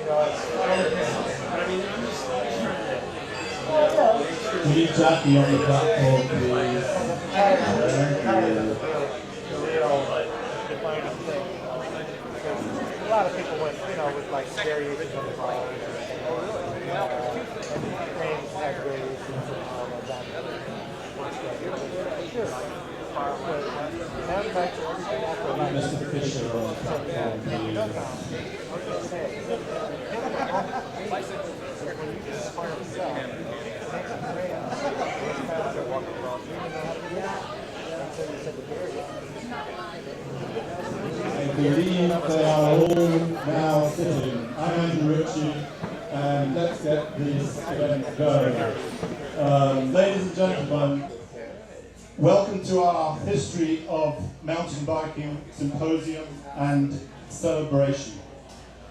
We need Jackie on the platform, please. A lot of people went, with like variations on the ball. Frames have variations on that. Sure. Manufacture everything after Mr. Fisher on the platform, please. I believe they are all now sitting. I'm Andrew Ritchie, and let's get this event going. Ladies and gentlemen, welcome to our History of Mountain Biking Symposium and Celebration.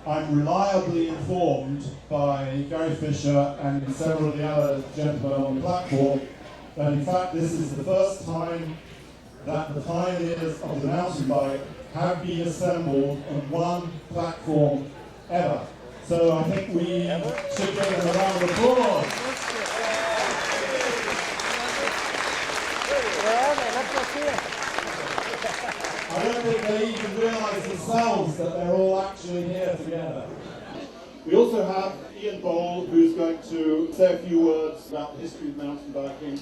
I'm reliably informed by Gary Fisher and several of the other gentlemen on the platform that in fact this is the first time that the pioneers of the mountain bike have been assembled on one platform ever. So I think we should give them a round of applause. I don't think they even realise themselves that they're all actually here together. We also have Ian Boll, who's going to say a few words about the history of mountain biking,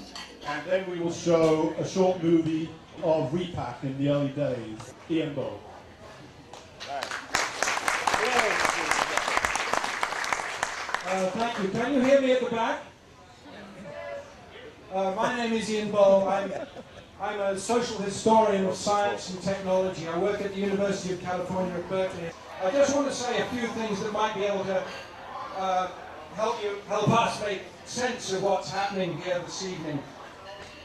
and then we will show a short movie of Repack in the early days. Ian Boll. Thank you. Can you hear me at the back? My name is Ian Boll. I'm a social historian of science and technology. I work at the University of California at Berkeley. I just want to say a few things that might be able to help us make sense of what's happening here this evening.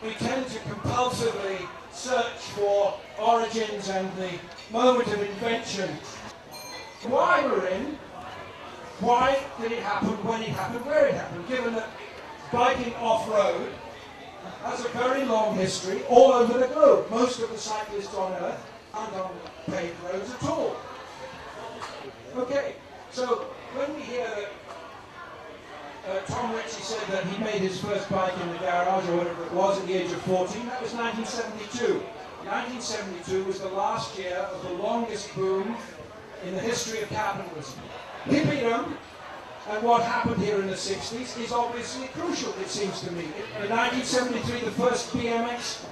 We tend to compulsively search for origins and the moment of invention. Why we're in, why did it happen, when it happened, where it happened, given that biking off-road has a very long history all over the globe. Most of the cyclists on Earth aren't on paved roads at all. Okay, so when we hear that Tom Ritchie said that he made his first bike in the garage or whatever it was at the age of 14, that was 1972. 1972 was the last year of the longest boom in the history of capitalism. Hippiedom and what happened here in the 60s is obviously crucial, it seems to me. In 1973, the first BMX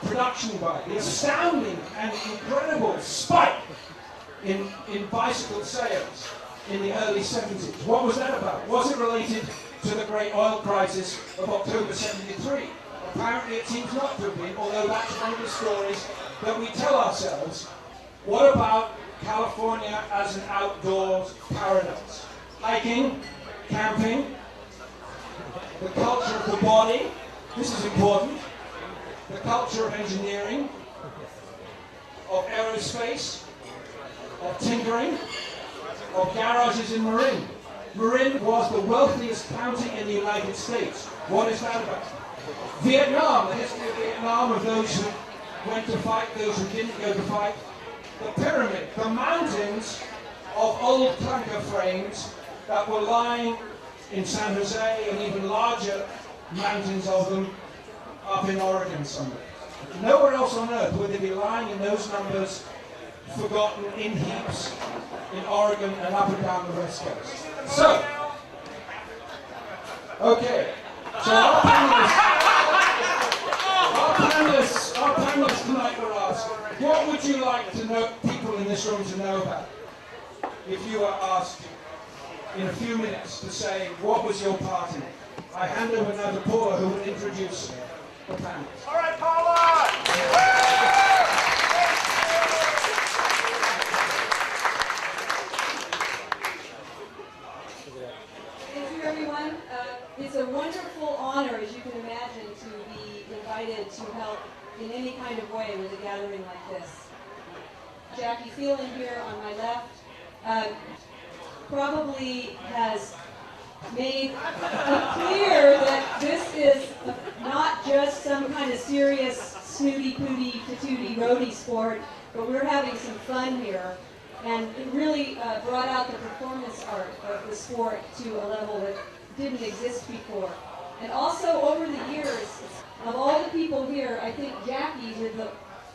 production bike, the astounding and incredible spike in bicycle sales in the early 70s. What was that about? Was it related to the great oil crisis of October 73? Apparently it seems not to have been, although that's one of the stories that we tell ourselves. What about California as an outdoors paradise? Hiking, camping, the culture of the body, this is important, the culture of engineering, of aerospace, of tinkering, of garages in Marin. Marin was the wealthiest county in the United States. What is that about? Vietnam, the history of Vietnam, of those who went to fight, those who didn't go to fight. The pyramid, the mountains of old clunker frames that were lying in San Jose, and even larger mountains of them up in Oregon somewhere. Nowhere else on earth would they be lying in those numbers, forgotten in heaps in Oregon and up and down the West Coast. So, okay, so our panelists tonight were asked, what would you like to know, people in this room to know about? If you were asked in a few minutes to say, what was your part in it? I hand over now to Paula, who will introduce the panelists. All right, Paula! Thank you, everyone. It's a wonderful honor, as you can imagine, to be invited to help in any kind of way with a gathering like this. Jackie Phelan here on my left probably has made clear that this is not just some kind of serious snooty pooty patooty roadie sport, but we're having some fun here. And it really brought out the performance art of the sport to a level that didn't exist before. And also over the years, of all the people here, I think Jackie, with the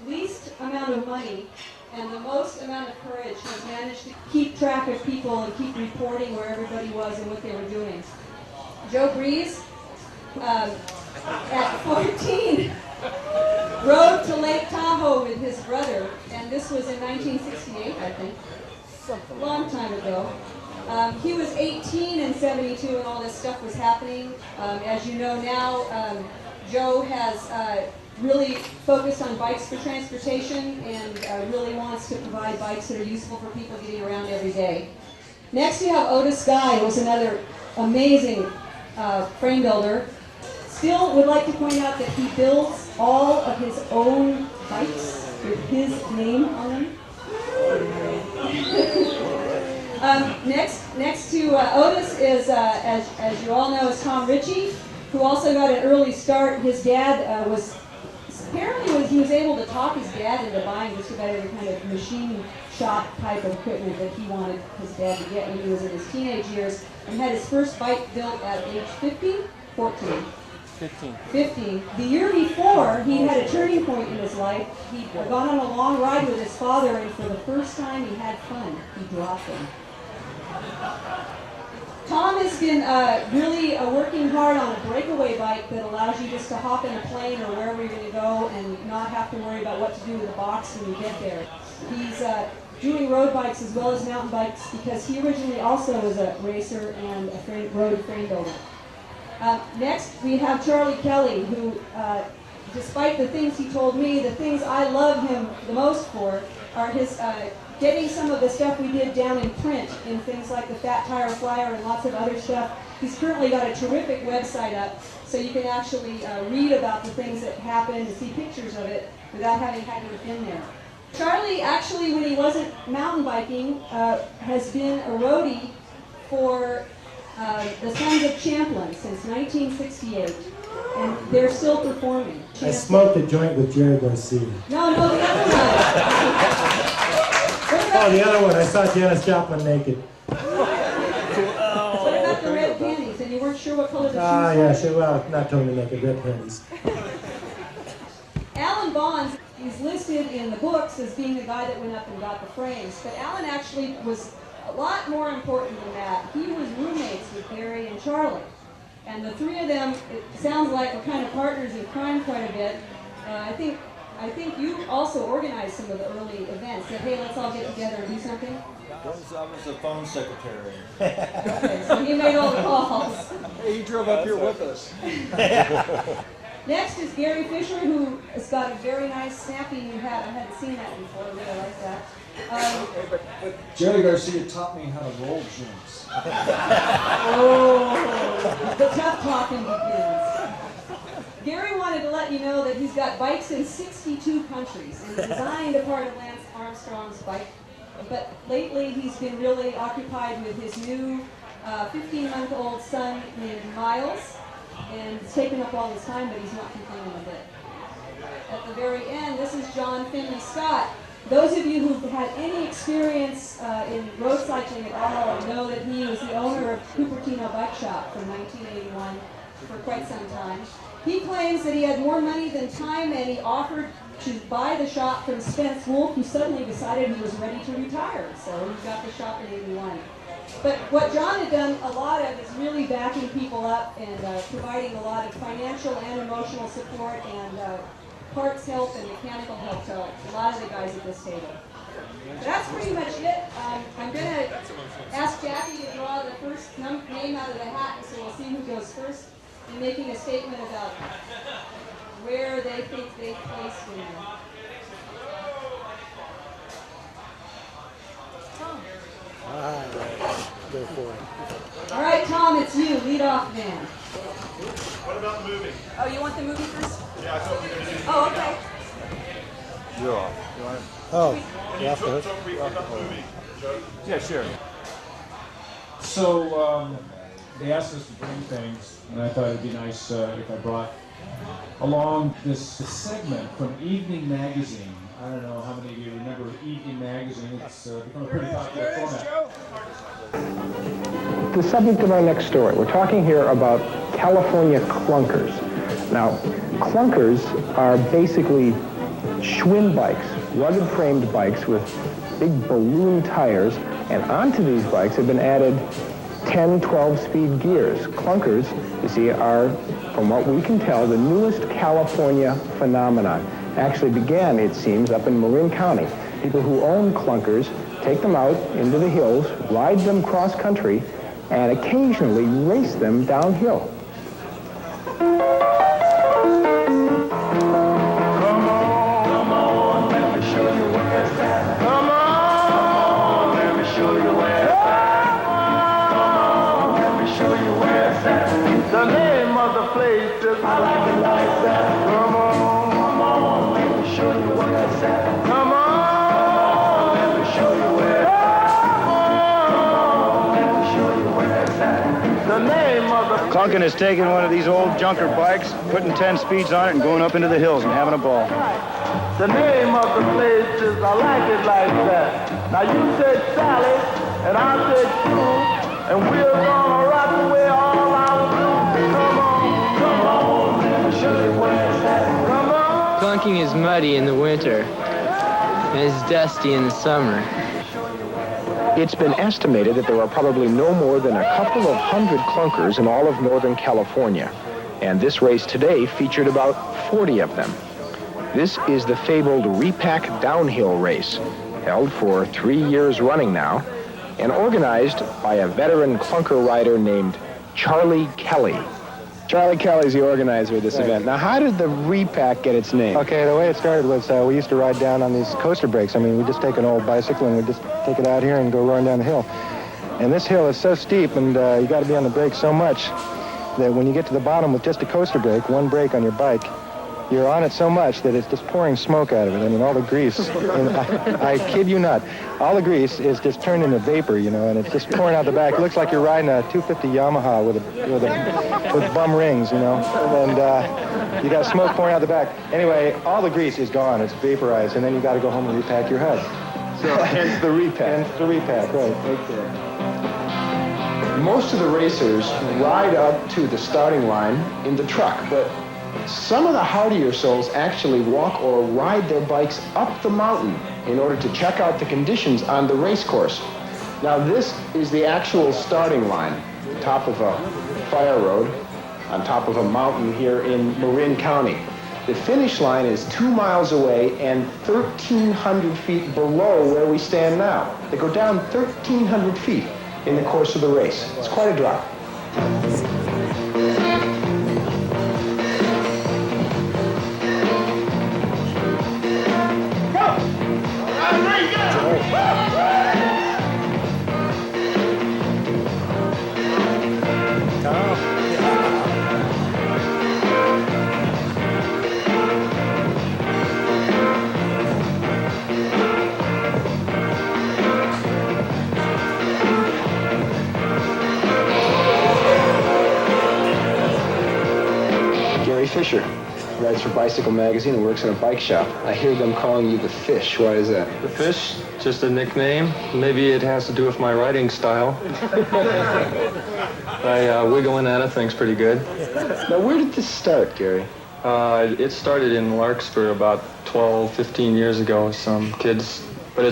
least amount of money and the most amount of courage, has managed to keep track of people and keep reporting where everybody was and what they were doing. Joe Breeze, at 14, rode to Lake Tahoe with his brother, and this was in 1968, I think, a long time ago. He was 18 in 72 and all this stuff was happening. As you know now, Joe has really focused on bikes for transportation and really wants to provide bikes that are useful for people getting around every day. Next you have Otis Guy, who was another amazing frame builder. Still would like to point out that he builds all of his own bikes with his name on them. Next to Otis is, as you all know, is Tom Ritchie, who also got an early start. His dad he was able to talk his dad into buying just about every kind of machine shop type of equipment that he wanted his dad to get when he was in his teenage years, and had his first bike built at age 14. 15. The year before, he had a turning point in his life. He'd gone on a long ride with his father, and for the first time he had fun. He dropped him. Tom has been really working hard on a breakaway bike that allows you just to hop in a plane or wherever you're going to go and not have to worry about what to do with the box when you get there. He's doing road bikes as well as mountain bikes because he originally also was a racer and a road frame builder. Next, we have Charlie Kelly, who, despite the things he told me, the things I love him the most for are his getting some of the stuff we did down in print in things like the Fat Tire Flyer and lots of other stuff. He's currently got a terrific website up, so you can actually read about the things that happened and see pictures of it without having had to have been there. Charlie, actually, when he wasn't mountain biking, has been a roadie for the Sons of Champlain since 1968, and they're still performing. I smoked a joint with Jerry Garcia. No, the other one. Oh, the other one. I saw Janis Joplin naked. What about the red panties? And you weren't sure what color the shoes were? Yeah, sure. Well, not totally naked, red panties. Alan Bonds is listed in the books as being the guy that went up and got the frames, but Alan actually was a lot more important than that. He was roommates with Gary and Charlie. And the three of them, it sounds like, were kind of partners in crime quite a bit. I think you also organized some of the early events. Said, hey, let's all get together and do something. I was the phone secretary. Okay, so he made all the calls. Hey, he drove up here with us. Next is Gary Fisher, who has got a very nice snappy new hat. I hadn't seen that before. I really like that. But Jerry Garcia taught me how to roll joints. Oh, the tough talking begins. Gary wanted to let you know that he's got bikes in 62 countries, and he designed a part of Lance Armstrong's bike. But lately he's been really occupied with his new 15-month-old son named Miles, and it's taken up all his time, but he's not complaining a bit. At the very end, this is John Finley Scott. Those of you who've had any experience in road cycling at all know that he was the owner of Cupertino Bike Shop from 1981 for quite some time. He claims that he had more money than time, and he offered to buy the shop from Spence Wolf, who suddenly decided he was ready to retire. So he got the shop in 81. But what John had done a lot of is really backing people up and providing a lot of financial and emotional support and parts help and mechanical help to a lot of the guys at this table. But that's pretty much it. I'm going to ask Jackie to draw the first name out of the hat, so we'll see who goes first in making a statement about where they think they placed in there. Go for it. All right, Tom, it's you. Lead off man. What about the movie? Oh, you want the movie first? Yeah, I thought we were going to do Oh, okay. You're off. Oh, Can you talk briefly about the movie, Joe? Yeah, sure. So they asked us to bring things, and I thought it'd be nice if I brought along this segment from Evening Magazine I don't know how many of you remember Evening Magazine. It's become a pretty popular format. The subject of our next story, we're talking here about California clunkers. Now, clunkers are basically Schwinn bikes, rugged framed bikes with big balloon tires, and onto these bikes have been added 10, 12-speed gears. Clunkers, you see, are, from what we can tell, the newest California phenomenon. Actually began, it seems, up in Marin County. People who own clunkers take them out into the hills, ride them cross-country, and occasionally race them downhill. The name of the place is I like it like that. Come on, let me show you where it's at. Come on, let me show you where it's at. Let me show you where it's at. The name of the Clunking is taking one of these old junker bikes, putting 10 speeds on it and going up into the hills and having a ball. The name of the place is I like it like that. Now you said Sally, and I said Sue, and we're gonna rock away all our blues. Come on, let me show you where it's at. Come on. Clunking is muddy in the winter, and it's dusty in the summer. It's been estimated that there are probably no more than a couple of hundred clunkers in all of Northern California, and this race today featured about 40 of them. This is the fabled Repack Downhill Race, held for 3 years running now, and organized by a veteran clunker rider named Charlie Kelly. Charlie Kelly's the organizer of this event. Now, how did the Repack get its name? Okay, the way it started was we used to ride down on these coaster brakes. I mean, we just take an old bicycle and we just take it out here and go running down the hill. And this hill is so steep, and you got to be on the brakes so much that when you get to the bottom with just a coaster brake, one brake on your bike, you're on it so much that it's just pouring smoke out of it. I mean, all the grease, and I kid you not, all the grease is just turned into vapor, you know, and it's just pouring out the back. It looks like you're riding a 250 Yamaha with bum rings, you know, and you got smoke pouring out the back. Anyway, all the grease is gone. It's vaporized, and then you got to go home and repack your HUD. So, hence the Repack. Hence the Repack, right. Okay. Most of the racers ride up to the starting line in the truck, but some of the hardier souls actually walk or ride their bikes up the mountain in order to check out the conditions on the race course. Now, this is the actual starting line, top of a fire road, on top of a mountain here in Marin County. The finish line is 2 miles away and 1,300 feet below where we stand now. They go down 1,300 feet in the course of the race. It's quite a drop. Gary Fisher writes for Bicycle Magazine and works in a bike shop. I hear them calling you the Fish. Why is that? The Fish? Just a nickname. Maybe it has to do with my writing style. I wiggle in out of things pretty good. Now, where did this start, Gary? It started in Larkspur about 12, 15 years ago with some kids. But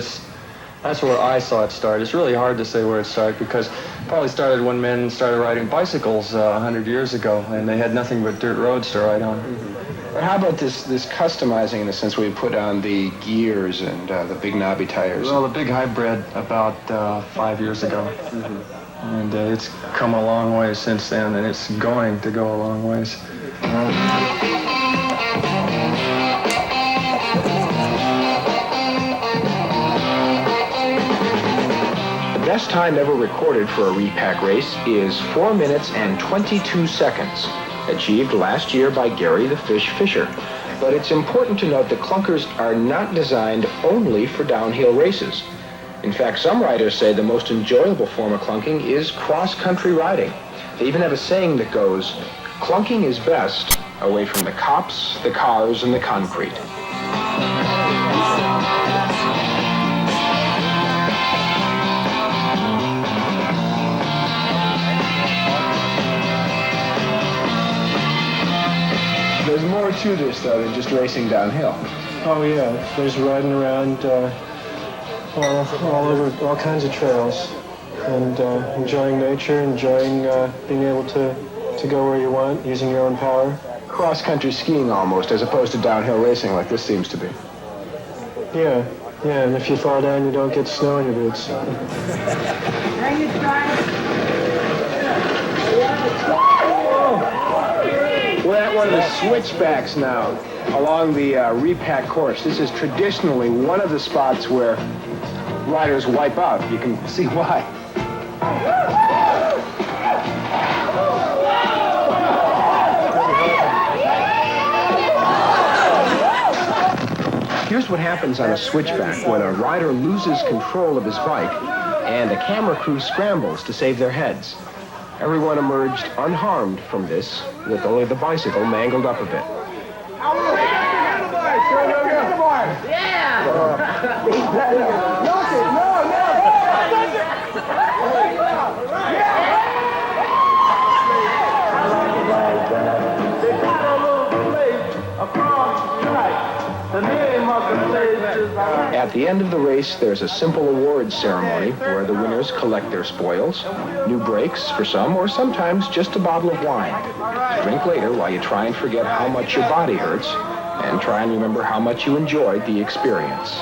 that's where I saw it start. It's really hard to say where it started because it probably started when men started riding bicycles 100 years ago, and they had nothing but dirt roads to ride on. But how about this customizing in the sense where you put on the gears and the big knobby tires? Well, the big hybrid about 5 years ago. And it's come a long way since then, and it's going to go a long ways. The best time ever recorded for a Repack race is 4 minutes and 22 seconds, achieved last year by Gary the Fish Fisher. But it's important to note that clunkers are not designed only for downhill races. In fact, some riders say the most enjoyable form of clunking is cross-country riding. They even have a saying that goes, "Clunking is best away from the cops, the cars, and the concrete." to this, though, than just racing downhill. Oh yeah, there's riding around all over, all kinds of trails, and enjoying nature, enjoying being able to go where you want, using your own power. Cross-country skiing almost, as opposed to downhill racing like this seems to be. Yeah, and if you fall down, you don't get snow in your boots. We're at one of the switchbacks now along the repack course. This is traditionally one of the spots where riders wipe out. You can see why. Here's what happens on a switchback when a rider loses control of his bike and a camera crew scrambles to save their heads. Everyone emerged unharmed from this, with only the bicycle mangled up a bit. At the end of the race, there's a simple awards ceremony where the winners collect their spoils, new brakes for some, or sometimes just a bottle of wine. Drink later while you try and forget how much your body hurts and try and remember how much you enjoyed the experience.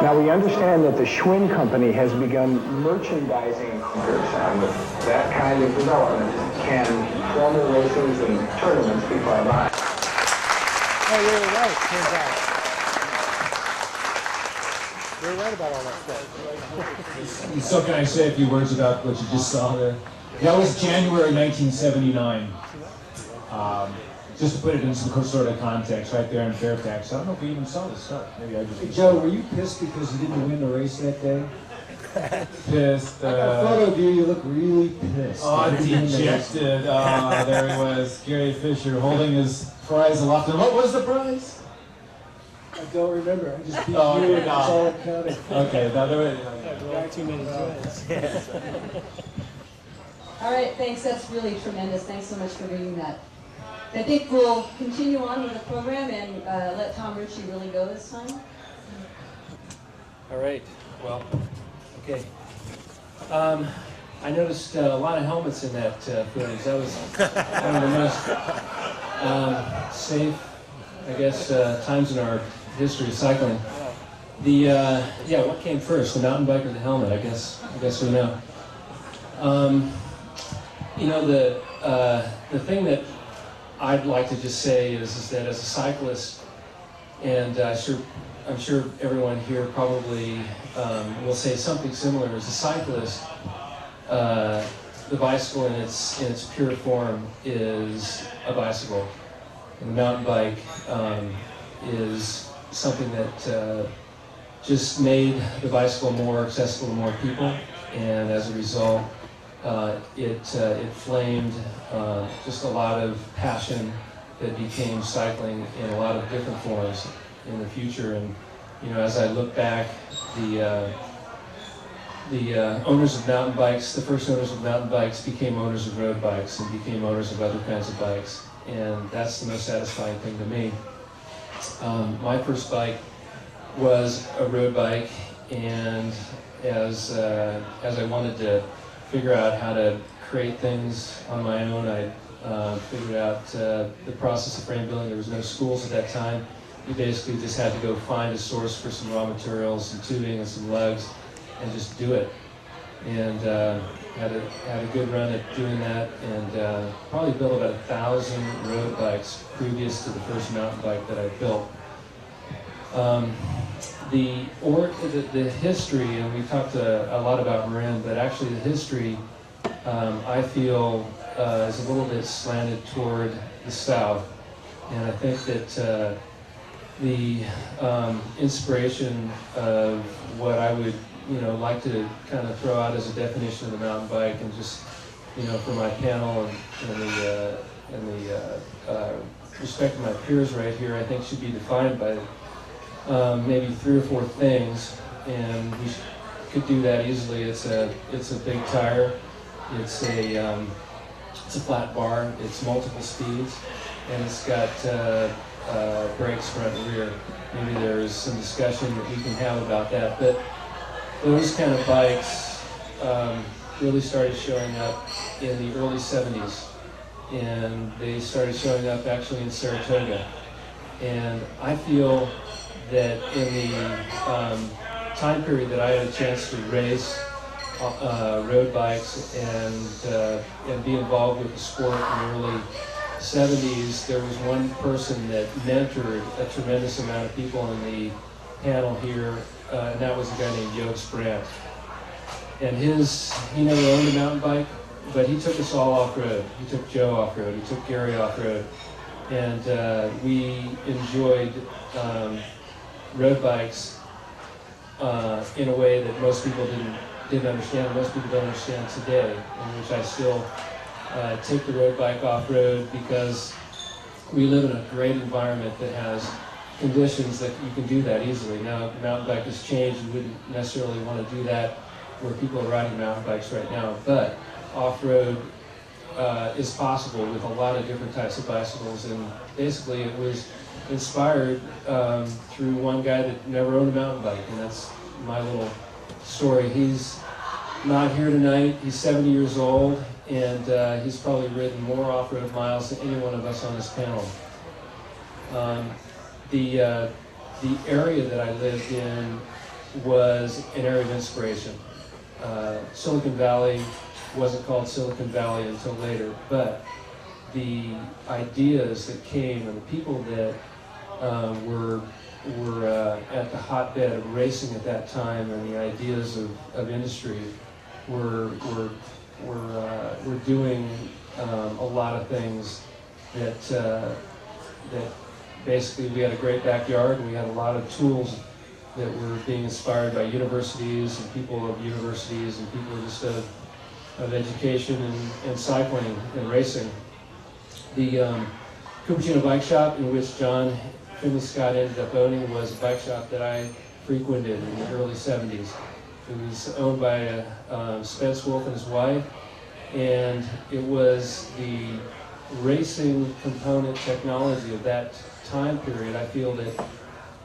Now, we understand that the Schwinn Company has begun merchandising clunkers, and with that kind of development, can formal races and tournaments be far by? Oh, you were right, turns out. You were right about all that stuff. So can I say a few words about what you just saw there? That was January 1979. Just to put it in some sort of context, right there in Fairfax. I don't know if you even saw this stuff. Maybe I just. Hey, Joe, were you pissed because you didn't win the race that day? Pissed. I got a photo of you. You look really pissed. Oh, dejected. There he was, Gary Fisher, holding his prize aloft. And what was the prize? I don't remember. I just beat you. Okay, That's all that counted. Okay, now there was. Too many times. All right, thanks. That's really tremendous. Thanks so much for reading that. I think we'll continue on with the program and let Tom Ritchie really go this time. All right. Well, okay. I noticed a lot of helmets in that footage. That was one of the most safe, I guess, times in our history of cycling. What came first, the mountain bike or the helmet? I guess we know. The thing that I'd like to just say is that as a cyclist, and I'm sure everyone here probably will say something similar. As a cyclist, the bicycle in its pure form is a bicycle, and the mountain bike is something that just made the bicycle more accessible to more people, and as a result, it flamed just a lot of passion that became cycling in a lot of different forms in the future. And as I look back, the owners of mountain bikes, the first owners of mountain bikes became owners of road bikes and became owners of other kinds of bikes, and that's the most satisfying thing to me. My first bike was a road bike, and as I wanted to figure out how to create things on my own, I figured out the process of frame building. There was no schools at that time. You basically just had to go find a source for some raw materials, some tubing and some lugs, and just do it. And had a good run at doing that, and probably built about 1,000 road bikes previous to the first mountain bike that I built. The history, and we talked a lot about Marin, but actually the history, I feel, is a little bit slanted toward the south. And I think that the inspiration of what I would, like to kind of throw out as a definition of the mountain bike, and just, for my panel and the respect of my peers right here, I think should be defined by maybe 3 or 4 things, and could do that easily. It's a big tire. It's a flat bar. It's multiple speeds, and it's got brakes front and rear. Maybe there's some discussion that we can have about that. But those kind of bikes really started showing up in the early 70s, and they started showing up actually in Saratoga. And I feel that in the time period that I had a chance to race road bikes and be involved with the sport in the early 70s, there was one person that mentored a tremendous amount of people in the panel here, and that was a guy named Joost Brandt. And he never owned a mountain bike, but he took us all off-road. He took Joe off-road, he took Gary off-road, and we enjoyed road bikes in a way that most people didn't understand, most people don't understand today, in which I still take the road bike off-road because we live in a great environment that has conditions that you can do that easily. Now, mountain bike has changed. You wouldn't necessarily want to do that where people are riding mountain bikes right now, but off-road is possible with a lot of different types of bicycles, and basically it was inspired through one guy that never owned a mountain bike, and that's my little story. He's not here tonight. He's 70 years old, and he's probably ridden more off-road miles than any one of us on this panel. The area that I lived in was an area of inspiration. Silicon Valley wasn't called Silicon Valley until later, but the ideas that came and the people that were at the hotbed of racing at that time, and the ideas of industry were doing a lot of things that basically we had a great backyard, and we had a lot of tools that were being inspired by universities and people of universities and people just of education and cycling and racing. The Cupertino Bike Shop, in which John Finley Scott ended up owning, was a bike shop that I frequented in the early 70s. It was owned by Spence Wolf and his wife, and it was the racing component technology of that time period, I feel, that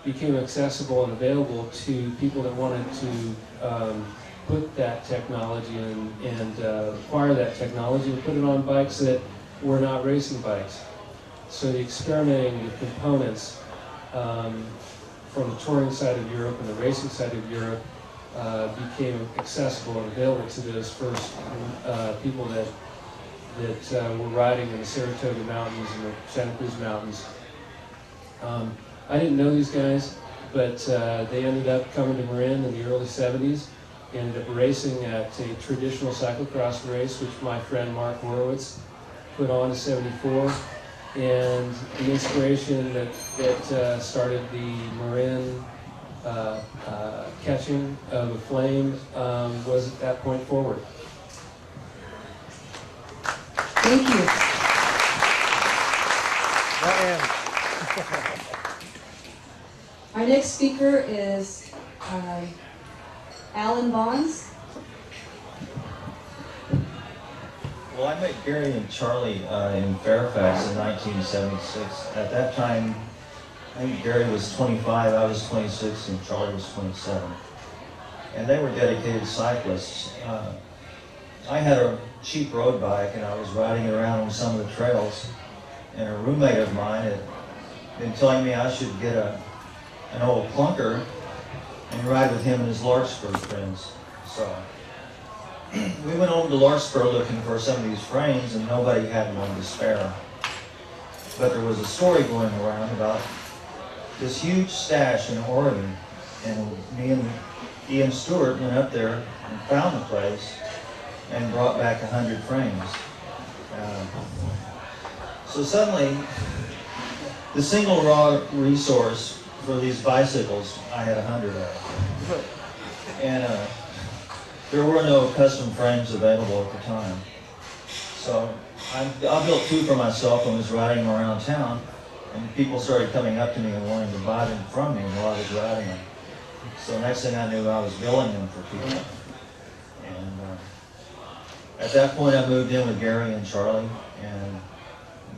became accessible and available to people that wanted to put that technology and acquire that technology and put it on bikes that were not racing bikes. So the experimenting with components from the touring side of Europe and the racing side of Europe became accessible and available to those first people that were riding in the Saratoga Mountains and the Santa Cruz Mountains. I didn't know these guys, but they ended up coming to Marin in the early 70s, ended up racing at a traditional cyclocross race, which my friend Mark Horowitz put on in '74. And the inspiration that started the Marin catching of a flame was at that point forward. Thank you. Our next speaker is Alan Bonds. Well, I met Gary and Charlie in Fairfax in 1976. At that time, I think Gary was 25, I was 26, and Charlie was 27. And they were dedicated cyclists. I had a cheap road bike, and I was riding around on some of the trails, and a roommate of mine had been telling me I should get an old clunker and ride with him and his Larkspur friends. So we went over to Larkspur looking for some of these frames, and nobody had one to spare. But there was a story going around about this huge stash in Oregon, and me and Ian Stewart went up there and found the place and brought back 100 frames. So suddenly, the single raw resource for these bicycles, I had 100 of. And there were no custom frames available at the time. So I built two for myself and was riding them around town, and people started coming up to me and wanting to buy them from me while I was riding them. So next thing I knew, I was building them for people. And at that point, I moved in with Gary and Charlie, and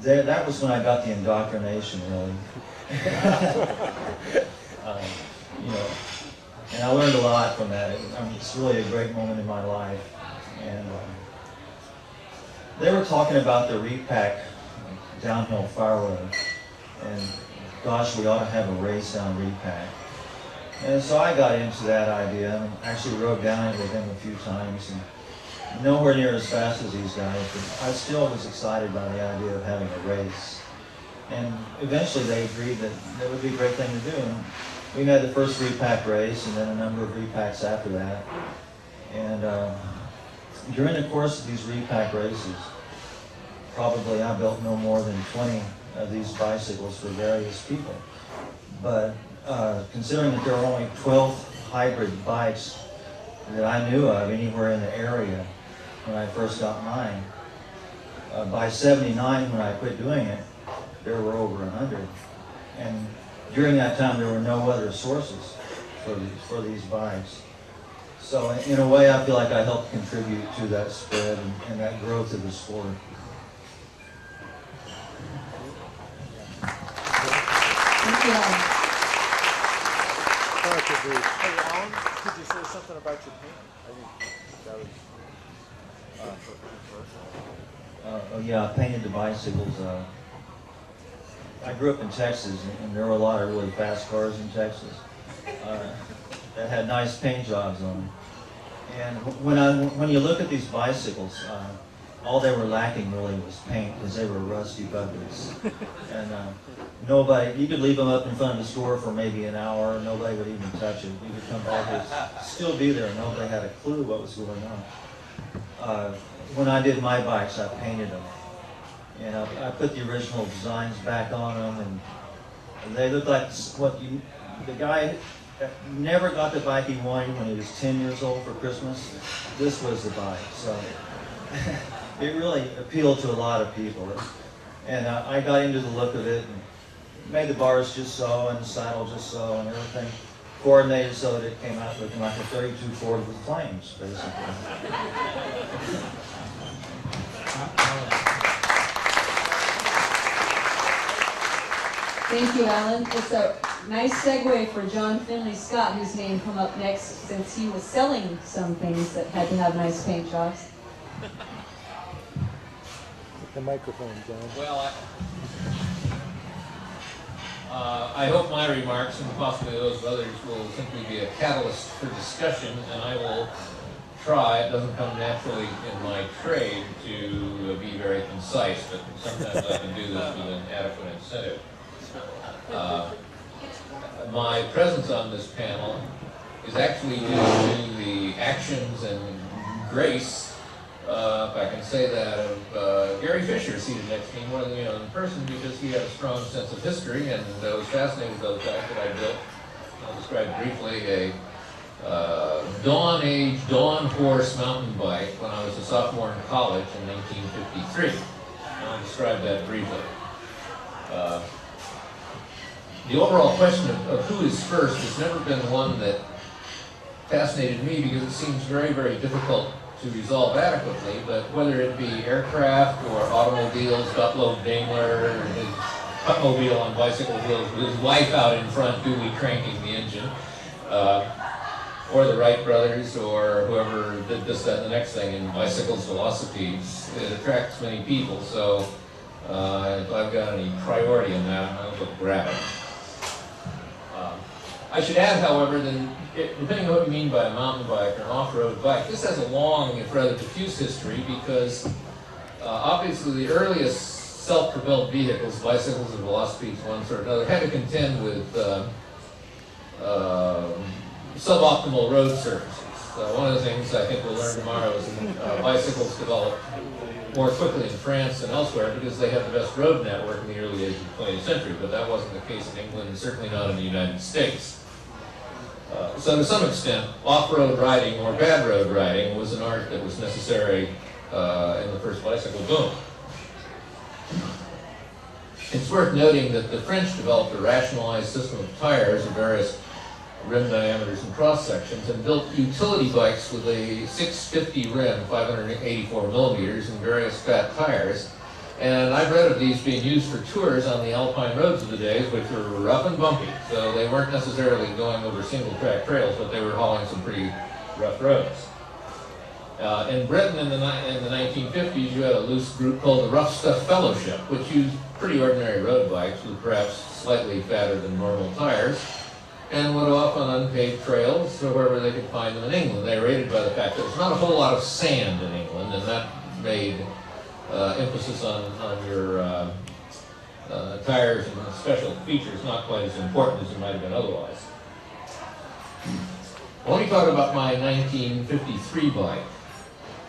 that was when I got the indoctrination, really. You know, and I learned a lot from that. I mean, it's really a great moment in my life. And they were talking about the repack downhill firewood, and gosh, we ought to have a race down repack. And so I got into that idea and actually rode down it with them a few times, and nowhere near as fast as these guys, but I still was excited by the idea of having a race. And eventually they agreed that that would be a great thing to do. And we had the first repack race and then a number of repacks after that. And during the course of these repack races, probably I built no more than 20 of these bicycles for various people. But considering that there were only 12 hybrid bikes that I knew of anywhere in the area when I first got mine, by 79 when I quit doing it, there were over 100. And during that time there were no other sources for these bikes. So in a way I feel like I helped contribute to that spread and that growth of the sport. Thank you. Hey, Alan, could you say something about your paint? I think that was Oh yeah, I painted the bicycles. I grew up in Texas, and there were a lot of really fast cars in Texas that had nice paint jobs on them. And when you look at these bicycles, all they were lacking really was paint, because they were rusty buckets. And nobody, you could leave them up in front of the store for maybe an hour, and nobody would even touch it. You could come back, it'd still be there, and nobody had a clue what was going on. When I did my bikes, I painted them. And I put the original designs back on them, and they look like the guy never got the bike he wanted when he was 10 years old for Christmas. This was the bike. So it really appealed to a lot of people. And I got into the look of it and made the bars just so, and the saddle just so, and everything coordinated so that it came out looking like a 32 Ford with flames, basically. Thank you, Alan. It's a nice segue for John Finley Scott, whose name come up next, since he was selling some things that had to have nice paint jobs. The microphone, John. Well, I hope my remarks, and possibly those of others, will simply be a catalyst for discussion, and I will try. It doesn't come naturally in my trade to be very concise, but sometimes I can do this with an adequate incentive. My presence on this panel is actually due to the actions and grace, if I can say that, of Gary Fisher, seated next to me, more than any other person, because he had a strong sense of history, and I was fascinated by the fact that I built, I'll describe briefly, a dawn age, dawn horse mountain bike when I was a sophomore in college in 1953. And I'll describe that briefly. The overall question of who is first has never been one that fascinated me, because it seems very, very difficult to resolve adequately, but whether it be aircraft or automobiles, Gottlob Daimler, his Puttmobile on bicycle wheels with his wife out in front duly cranking the engine, or the Wright brothers, or whoever did this, that, and the next thing in bicycles, velocipedes, it attracts many people. So if I've got any priority in that, I'll go grab it. I should add, however, that depending on what you mean by a mountain bike or an off-road bike, this has a long, if rather diffuse history, because obviously the earliest self-propelled vehicles, bicycles and velocipedes, one sort or another, had to contend with suboptimal road surfaces. One of the things I think we'll learn tomorrow is bicycles developed more quickly in France than elsewhere because they had the best road network in the early age of the 20th century, but that wasn't the case in England and certainly not in the United States. So to some extent, off-road riding or bad road riding was an art that was necessary in the first bicycle boom. It's worth noting that the French developed a rationalized system of tires of various rim diameters and cross sections, and built utility bikes with a 650 rim, 584 millimeters, and various fat tires. And I've read of these being used for tours on the alpine roads of the days, which were rough and bumpy. So they weren't necessarily going over single track trails, but they were hauling some pretty rough roads. In Britain in the 1950s, you had a loose group called the Rough Stuff Fellowship, which used pretty ordinary road bikes with perhaps slightly fatter than normal tires, and went off on unpaved trails or wherever they could find them in England. They were rated by the fact that there's not a whole lot of sand in England, and that made emphasis on your tires and special features not quite as important as it might have been otherwise. Let me talk about my 1953 bike.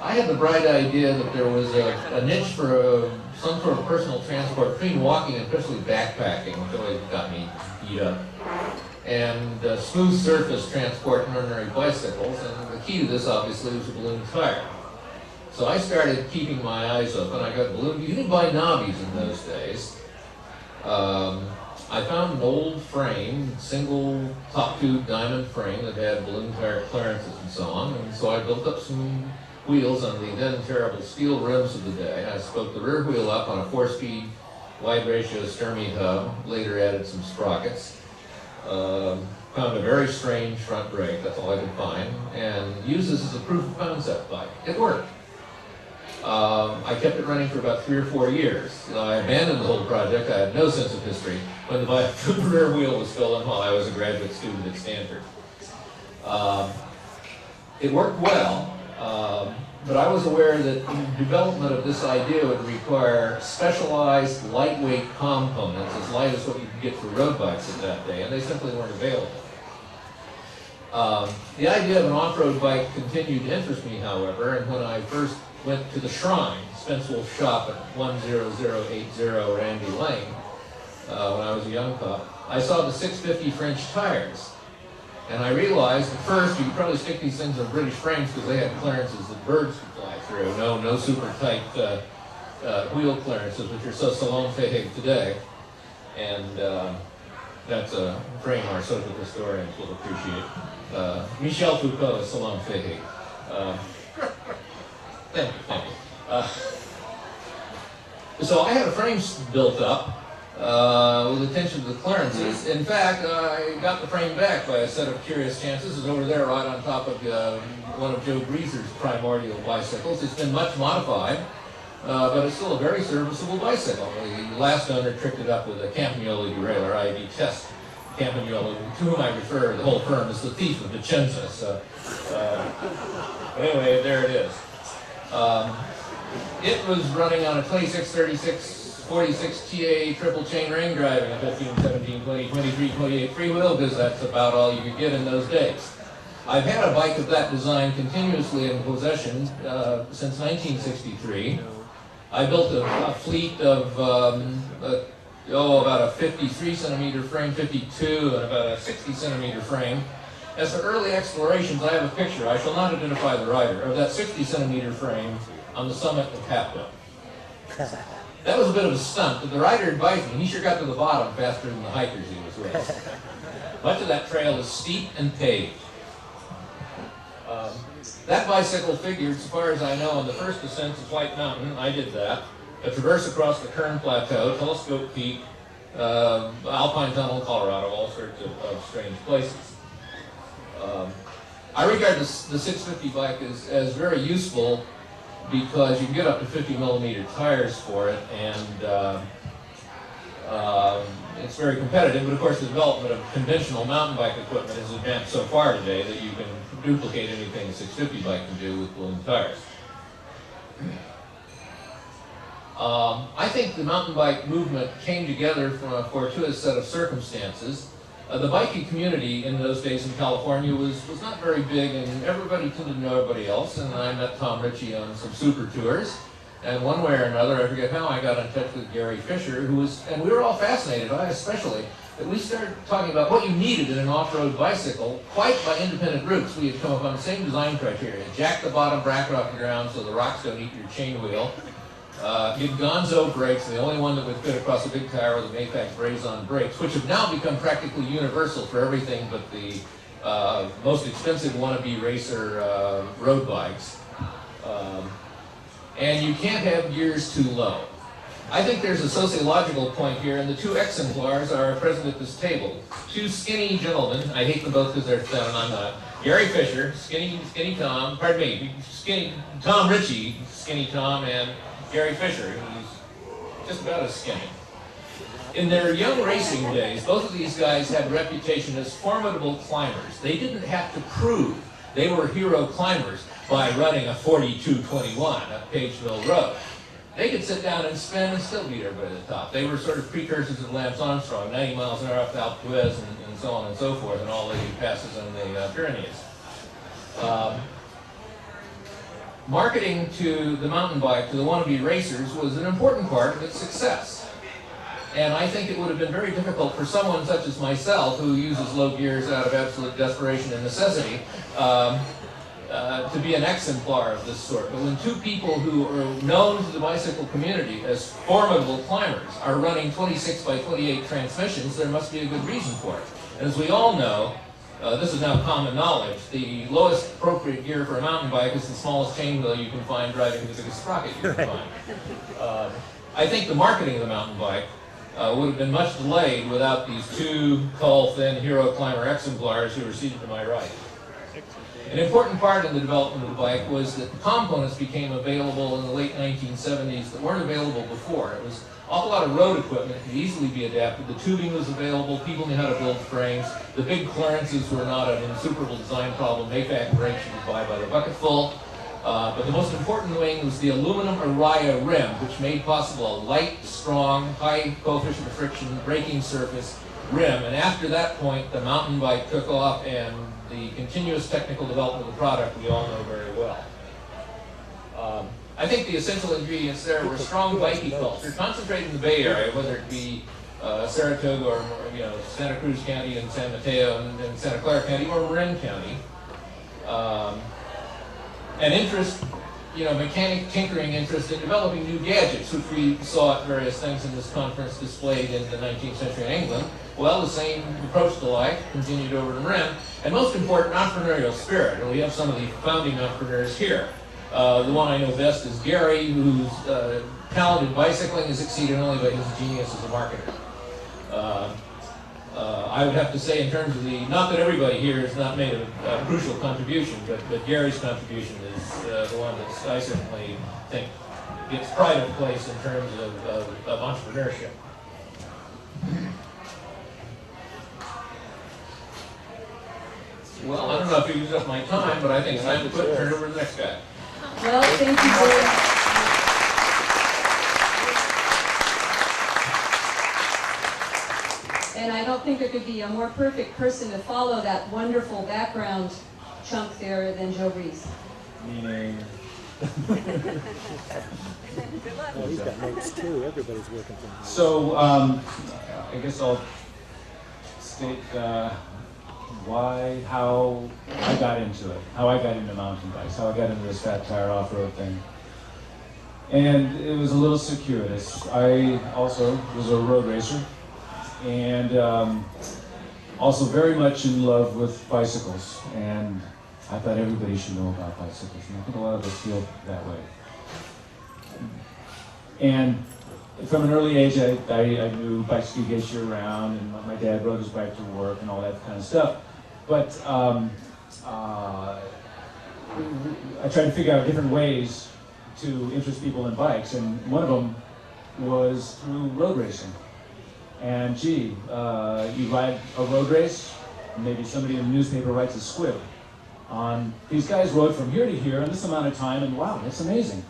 I had the bright idea that there was a niche for some sort of personal transport between walking and especially backpacking, which always got me beat up, and smooth surface transport and ordinary bicycles, and the key to this obviously was a balloon tire. So I started keeping my eyes open. I got balloon. You didn't buy knobbies in those days. I found an old frame, single top tube diamond frame that had balloon tire clearances and so on. And so I built up some wheels on the then terrible steel rims of the day. I spoke the rear wheel up on a 4-speed wide ratio Sturmey hub. Later added some sprockets. Found a very strange front brake. That's all I could find. And used this as a proof of concept bike. It worked. I kept it running for about 3 or 4 years. I abandoned the whole project. I had no sense of history when the rear wheel was stolen while I was a graduate student at Stanford. It worked well, but I was aware that the development of this idea would require specialized, lightweight components, as light as what you could get for road bikes at that day, and they simply weren't available. The idea of an off-road bike continued to interest me, however, and when I first went to the Shrine, Spencer's shop at 10080 Randy Lane, when I was a young pup, I saw the 650 French tires. And I realized at first you could probably stick these things on British frames because they had clearances that birds could fly through. No super tight wheel clearances, which are so salon-fähig today. And that's a frame our social historians will appreciate. Michel Foucault is salon-fähig. Thank you. So I had a frame built up with attention to the clearances. In fact, I got the frame back by a set of curious chances. It's over there right on top of one of Joe Greaser's primordial bicycles. It's been much modified, but it's still a very serviceable bicycle. The last owner tricked it up with a Campagnoli derailleur. I detest Campagnoli, to whom I refer, the whole firm, as the thief of Vicenza. So, anyway, there it is. It was running on a 2636 46 TA triple chain ring driving a 15, 17, 20, 23, 28 freewheel, because that's about all you could get in those days. I've had a bike of that design continuously in possession since 1963. I built a fleet of about a 53 centimeter frame, 52, and about a 60 centimeter frame. As for early explorations, I have a picture, I shall not identify the rider, of that 60 centimeter frame on the summit of Capito. That was a bit of a stunt, but the rider advised me, he sure got to the bottom faster than the hikers he was with. Much of that trail is steep and paved. That bicycle figured, so far as I know, on the first descent of White Mountain, I did that, a traverse across the Kern Plateau, Telescope Peak, Alpine Tunnel, Colorado, all sorts of strange places. I regard the 650 bike as very useful because you can get up to 50 millimeter tires for it, and it's very competitive. But of course, the development of conventional mountain bike equipment has advanced so far today that you can duplicate anything a 650 bike can do with balloon tires. I think the mountain bike movement came together from a fortuitous set of circumstances. The biking community in those days in California was not very big, and everybody tended to know everybody else. And I met Tom Ritchie on some super tours. And one way or another, I forget how, I got in touch with Gary Fisher, and we were all fascinated, I especially, that we started talking about what you needed in an off-road bicycle, quite by independent groups. We had come up on the same design criteria. Jack the bottom bracket off the ground so the rocks don't eat your chain wheel. Get Gonzo brakes, the only one that would fit across a big tire with the Mayfax Brazon brakes, which have now become practically universal for everything but the most expensive wannabe racer road bikes. And you can't have gears too low. I think there's a sociological point here, and the two exemplars are present at this table. Two skinny gentlemen, I hate them both because they're thin and I'm not. Gary Fisher, skinny Tom, pardon me, skinny Tom Ritchie, skinny Tom, and Gary Fisher, who's just about as skinny. In their young racing days, both of these guys had a reputation as formidable climbers. They didn't have to prove they were hero climbers by running a 42:21 up Pageville Road. They could sit down and spin and still beat everybody at the top. They were sort of precursors of Lance Armstrong, 90 miles an hour up Alpe d'Huez and so on and so forth, and all the passes in the Pyrenees. Marketing to the mountain bike, to the wannabe racers, was an important part of its success. And I think it would have been very difficult for someone such as myself, who uses low gears out of absolute desperation and necessity, to be an exemplar of this sort. But when two people who are known to the bicycle community as formidable climbers are running 26x28 transmissions, there must be a good reason for it. And as we all know, this is now common knowledge, the lowest appropriate gear for a mountain bike is the smallest chain wheel you can find driving the biggest sprocket you can find. I think the marketing of the mountain bike would have been much delayed without these two tall, thin hero climber exemplars who are seated to my right. An important part in the development of the bike was that the components became available in the late 1970s that weren't available before. It was an awful lot of road equipment that could easily be adapted. The tubing was available, people knew how to build frames. The big clearances were not an insuperable design problem. AFAC brakes you could buy by the bucketful. But the most important thing was the aluminum Araya rim, which made possible a light, strong, high coefficient of friction braking surface rim. And after that point, the mountain bike took off, and the continuous technical development of the product we all know very well. I think the essential ingredients there were strong bikie culture, concentrated in the Bay Area, whether it be Saratoga or Santa Cruz County and San Mateo and Santa Clara County or Marin County. An interest, mechanic tinkering interest in developing new gadgets, which we saw at various things in this conference displayed in the 19th century in England. Well, the same approach to life continued over to Marin, and most important, entrepreneurial spirit. And we have some of the founding entrepreneurs here. The one I know best is Gary, whose talent in bicycling is exceeded only by his genius as a marketer. I would have to say, in terms of not that everybody here has not made a crucial contribution, but Gary's contribution is the one that I certainly think gets pride of place in terms of entrepreneurship. Well, I don't know if you used up my time, but I think it's time to turn it over to the next guy. Well, thank you very much. And I don't think there could be a more perfect person to follow that wonderful background chunk there than Joe Reese. Meaning? Oh, he's got notes too. Everybody's working from home. So, I guess I'll state how I got into it, how I got into mountain bikes, how I got into this fat tire off-road thing. And it was a little circuitous. I also was a road racer, and also very much in love with bicycles. And I thought everybody should know about bicycles, and I think a lot of us feel that way. And from an early age, I knew bikes could get you around, and my dad rode his bike to work and all that kind of stuff. But I tried to figure out different ways to interest people in bikes, and one of them was through road racing. And gee, you ride a road race, maybe somebody in the newspaper writes a squib on, these guys rode from here to here in this amount of time, and wow, that's amazing.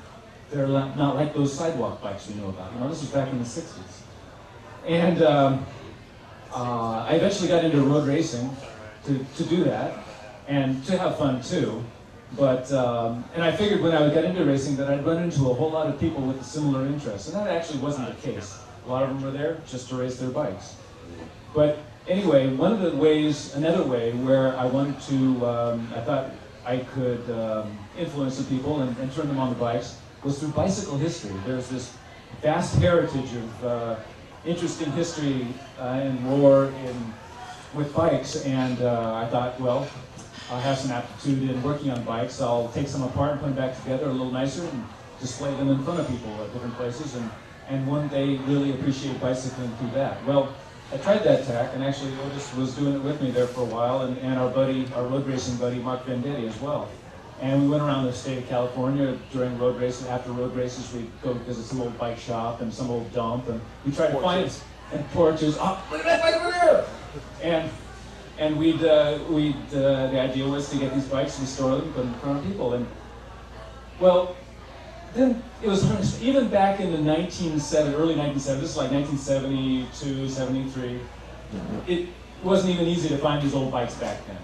They're not like those sidewalk bikes we know about. This was back in the 60s. And I eventually got into road racing to do that, and to have fun too. But, and I figured when I got into racing that I'd run into a whole lot of people with a similar interest, and that actually wasn't the case. A lot of them were there just to race their bikes. But anyway, another way where I wanted to, I thought I could influence the people and turn them on the bikes was through bicycle history. There's this vast heritage of interesting history and lore in with bikes, and I thought, well, I have some aptitude in working on bikes. I'll take some apart and put them back together a little nicer and display them in front of people at different places, and one day really appreciate bicycling through that. Well, I tried that tack, and actually Otis was doing it with me there for a while, and our road racing buddy, Mark Vendetti as well. And we went around the state of California during road races. After road races, we'd go visit some old bike shop and some old dump, and we tried to find it. And porches, oh, look at that bike over there! And the idea was to get these bikes and store them, put them in front of people. And well, then it was even back in the early 1970s, this is like 1972, 73. It wasn't even easy to find these old bikes back then,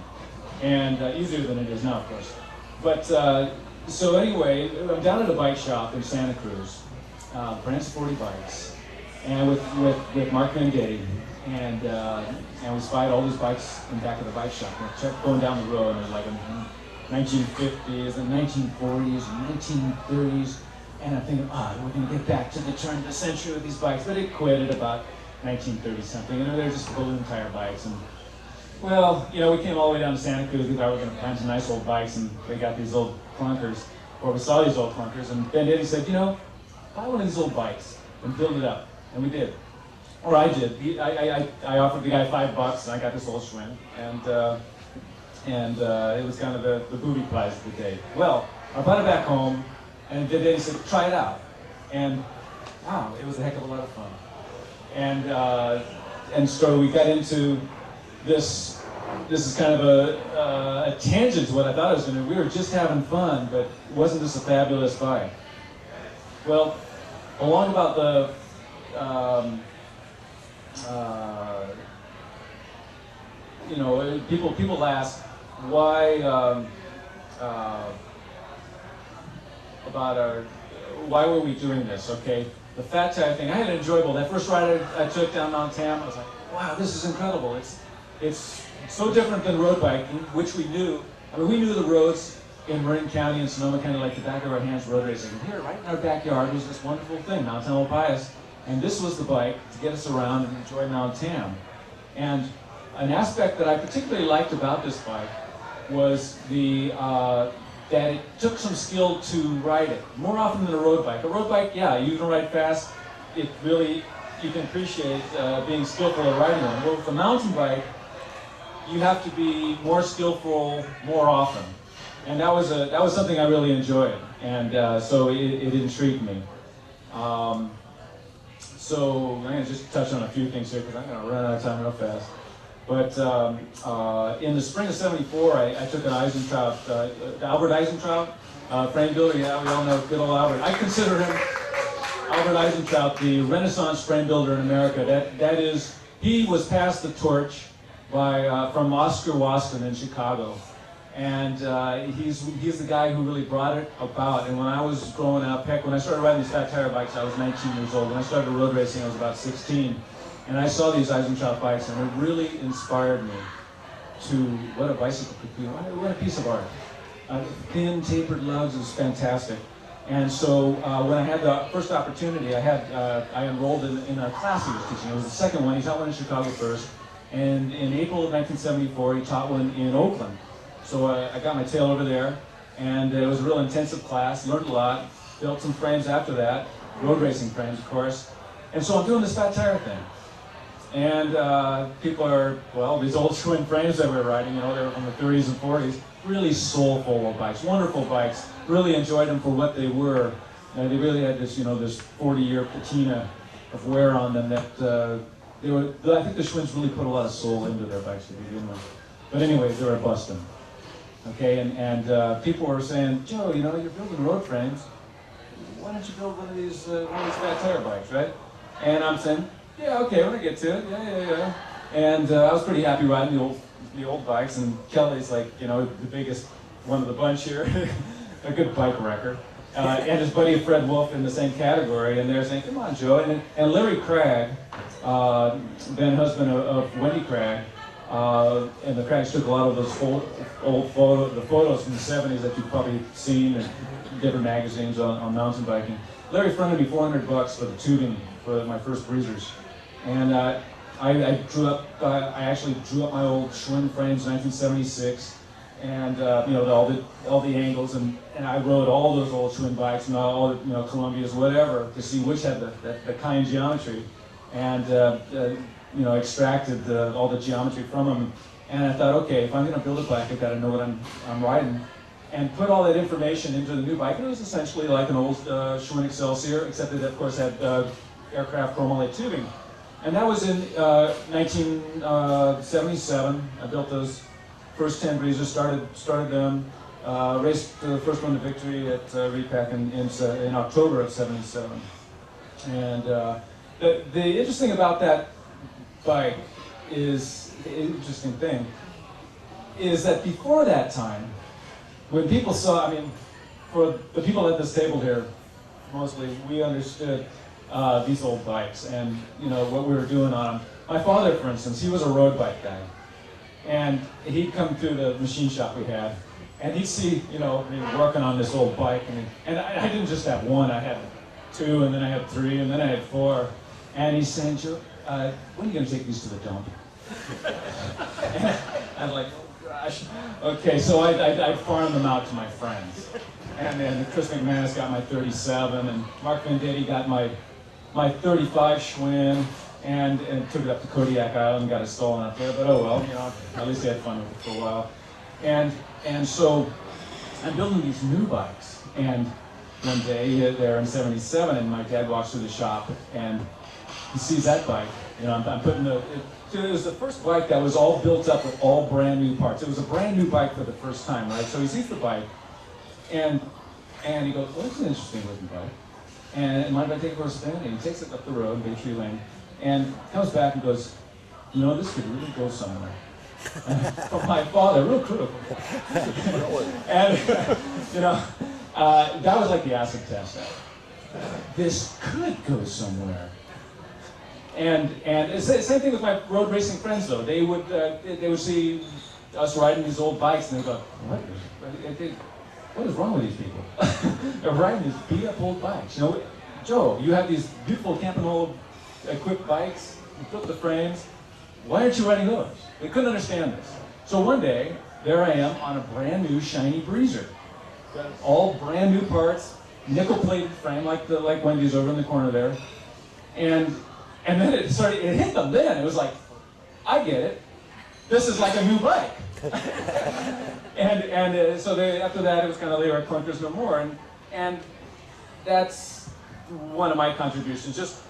and easier than it is now, of course. But so anyway, I'm down at a bike shop in Santa Cruz, Brand Sporty Bikes, and with Mark Vendetti, and we spied all these bikes in the back of the bike shop. And I kept going down the road, and there's like 1950s and 1940s and 1930s, and I'm thinking, we're going to get back to the turn of the century with these bikes. But it quit at about 1930 something, and they're just balloon tire bikes. And well, you know, we came all the way down to Santa Cruz. We thought we were going to find some nice old bikes, and we got these old clunkers, or we saw these old clunkers, and Vendetti said, you know, buy one of these old bikes and build it up, and we did. Or I did. I offered the guy $5, and I got this old Schwinn, and it was kind of the booty prize of the day. Well, I brought it back home, and Vendetti said, try it out. And wow, it was a heck of a lot of fun. And so we got into this. This is kind of a tangent to what I thought it was going to be. We were just having fun, but wasn't this a fabulous bike? Well, along about the you know, people ask why why were we doing this? Okay, the fat tire thing. I had an enjoyable. That first ride I took down Mount Tam, I was like, wow, this is incredible. It's so different than road biking, which we knew. I mean, we knew the roads in Marin County and Sonoma kind of like the back of our hands, road racing. And here, right in our backyard, was this wonderful thing, Mount Tamalpais. And this was the bike to get us around and enjoy Mount Tam. And an aspect that I particularly liked about this bike was that it took some skill to ride it, more often than a road bike. A road bike, yeah, you can ride fast. It really, you can appreciate being skillful at riding one. Well, with a mountain bike, you have to be more skillful more often. And that was something I really enjoyed. And so it intrigued me. So I'm going to just touch on a few things here because I'm going to run out of time real fast. But in the spring of '74, I took an Eisentraut, Albert Eisentraut, frame builder. Yeah, we all know good old Albert. I consider him, Albert Eisentraut, the Renaissance frame builder in America. That is, he was passed the torch from Oscar Waston in Chicago. And he's the guy who really brought it about. And when I was growing up, heck, when I started riding these fat tire bikes, I was 19 years old. When I started road racing, I was about 16. And I saw these Eisentraut bikes, and it really inspired me to what a bicycle could be. What a piece of art. Thin, tapered lugs was fantastic. And so when I had the first opportunity, I enrolled in a class he was teaching. It was the second one. He taught one in Chicago first. And in April of 1974, he taught one in Oakland. So I got my tail over there, and it was a real intensive class, learned a lot, built some frames after that, road racing frames, of course. And so I'm doing this fat tire thing. And people are, well, these old Schwinn frames that we're riding, you know, they were from the 30s and 40s, really soulful old bikes, wonderful bikes, really enjoyed them for what they were. They really had this, you know, this 40-year patina of wear on them that I think the Schwinns really put a lot of soul into their bikes to begin with. But anyway, they were busting. Okay, and people were saying, Joe, you know, you're building road frames. Why don't you build one of these fat tire bikes, right? And I'm saying, yeah, okay, when I get to it, yeah. And I was pretty happy riding the old bikes. And Kelly's like, you know, the biggest one of the bunch here, a good bike wrecker. And his buddy Fred Wolf in the same category. And they're saying, come on, Joe. And Larry Craig, then husband of Wendy Craig. And the Craigs took a lot of those photos from the 70s that you've probably seen in different magazines on mountain biking. Larry fronted me $400 for the tubing for my first breezers. And I drew up, I actually drew up my old Schwinn frames in 1976, and you know, all the angles, and I rode all those old Schwinn bikes, and all the, you know, Columbias, whatever, to see which had the kind geometry, and you know, extracted all the geometry from them. And I thought, okay, if I'm going to build a bike, I've got to know what I'm riding, and put all that information into the new bike. And it was essentially like an old Schwinn Excelsior, except that it, of course, had aircraft chromoly tubing. And that was in 1977. I built those first 10 breezers, started them, raced the first one to victory at Repack in October of '77. And the interesting about that bike is, the interesting thing, is that before that time, when people saw, I mean, for the people at this table here, mostly, we understood these old bikes and, you know, what we were doing on them. My father, for instance, he was a road bike guy. And he'd come through the machine shop we had, and he'd see, you know, me working on this old bike. And I didn't just have one, I had 2, and then I had 3, and then I had 4. And he's saying, Joe, when are you going to take these to the dump? And I'm like, oh gosh. Okay, so I farmed them out to my friends. And then Chris McManus got my 37, and Mark Venditti got my 35 Schwinn, and took it up to Kodiak Island and got it stolen up there. But oh well, you know, at least they had fun with it for a while. And so I'm building these new bikes, and one day there in '77, and my dad walks through the shop, and he sees that bike. You know, I'm putting it was the first bike that was all built up with all brand new parts. It was a brand new bike for the first time, right? So he sees the bike, and he goes, well, that's an interesting looking bike. And mind if I take it for a spin? And he takes it up the road, Bay Tree Lane, and comes back and goes, you know, this could really go somewhere. From my father, real critical. And, you know, that was like the acid test. This could go somewhere. And it's the same thing with my road racing friends, though. They would see us riding these old bikes, and they go, what is wrong with these people? They're riding these beat-up old bikes. You know, Joe, you have these beautiful Campanola equipped bikes, you built the frames. Why aren't you riding those? They couldn't understand this. So one day, there I am on a brand new shiny breezer. All brand new parts, nickel-plated frame like Wendy's over in the corner there. And then it hit them then. It was like, I get it. This is like a new bike. So after that, it was kind of they were clunkers no more. And that's one of my contributions. Just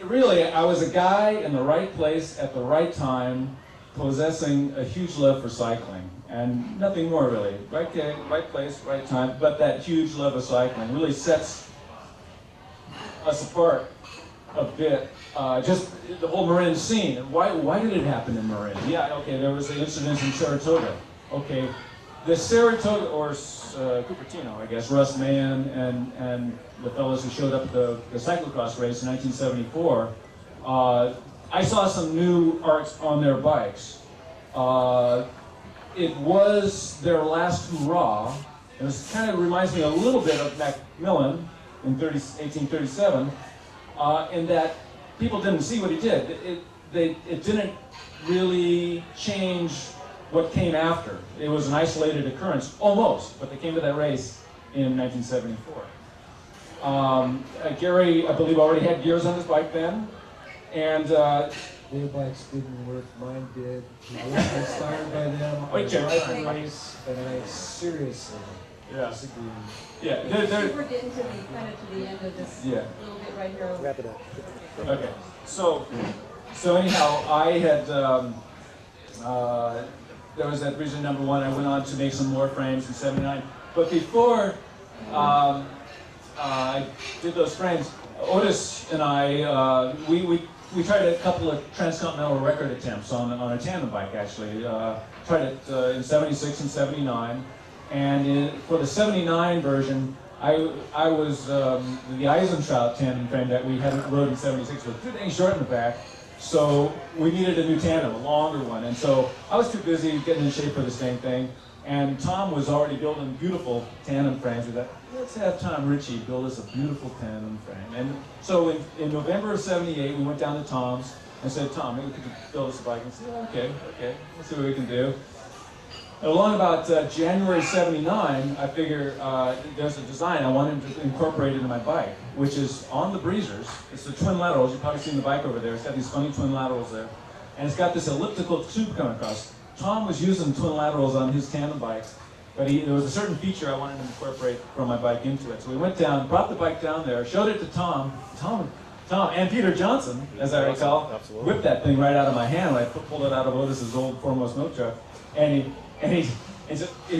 really, I was a guy in the right place at the right time, possessing a huge love for cycling, and nothing more really. Right place, right time, but that huge love of cycling really sets us apart a bit. Just the whole Marin scene. Why did it happen in Marin? Yeah, okay, there was the incident in Saratoga. Okay, the Saratoga, or Cupertino, I guess, Russ Mann and the fellows who showed up at the cyclocross race in 1974, I saw some new arts on their bikes. It was their last hurrah. It kind of reminds me a little bit of Macmillan in 1837, in that people didn't see what he did. It didn't really change what came after. It was an isolated occurrence, almost, but they came to that race in 1974. Gary, I believe, already had gears on his bike then, and their bikes didn't work, mine did. I was inspired by them. I was riding race, but I seriously disagree. Yeah, we're getting to the end of this little bit right here. Wrap it up. Okay, so anyhow, I had there was that reason number 1. I went on to make some more frames in '79, but before I did those frames, Otis and I we tried a couple of transcontinental record attempts on a tandem bike. Actually, tried it in '76 and '79, and for the '79 version, I was the Eisentraut tandem frame that we hadn't rode in '76 was too dang short in the back, so we needed a new tandem, a longer one. And so I was too busy getting in shape for the same thing, and Tom was already building beautiful tandem frames. We thought, let's have Tom Ritchie build us a beautiful tandem frame. And so in November of '78, we went down to Tom's, and said, Tom, maybe we could build us a bike. And I said, okay, let's see what we can do. And along about January '79, I figure there's a design I wanted to incorporate into my bike, which is on the Breezers. It's the twin laterals. You've probably seen the bike over there. It's got these funny twin laterals there. And it's got this elliptical tube coming across. Tom was using twin laterals on his tandem bikes, but there was a certain feature I wanted to incorporate from my bike into it. So we went down, brought the bike down there, showed it to Tom, and Peter Johnson, as I recall, whipped that thing right out of my hand when I pulled it out of Otis's old Foremost milk truck. And he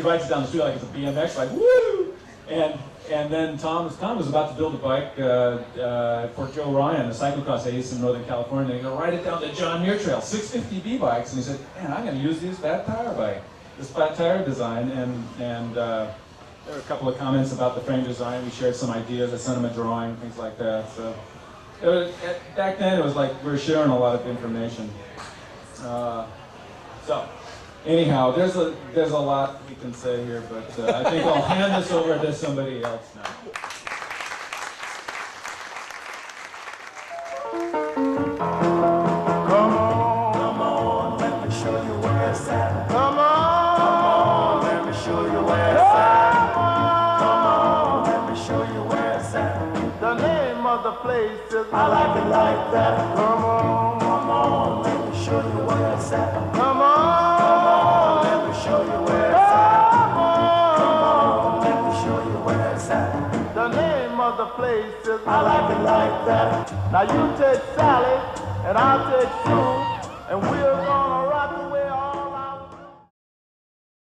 rides it down the street like it's a BMX, like woo! And then Tom was about to build a bike for Joe Ryan, a cyclocross ace in Northern California. He's going to ride it down the John Muir Trail, 650B bikes, and he said, "Man, I'm going to use this flat tire design." And there were a couple of comments about the frame design. We shared some ideas. I sent him a drawing, things like that. So back then, it was like we were sharing a lot of information. Anyhow, there's a lot we can say here, but I think I'll hand this over to somebody else now. Come on, let me show you where it's at. Come on, let me show you where it's at. Come on, let me show you where it's at. The name of the place is I Like It Like That. Come on, let me show you where it's at. Come on, let me show you where it's at. Come on, let me show you where it's at. The name of the place is I Like It Like That. Now you take Sally and I'll take Sue, and we're gonna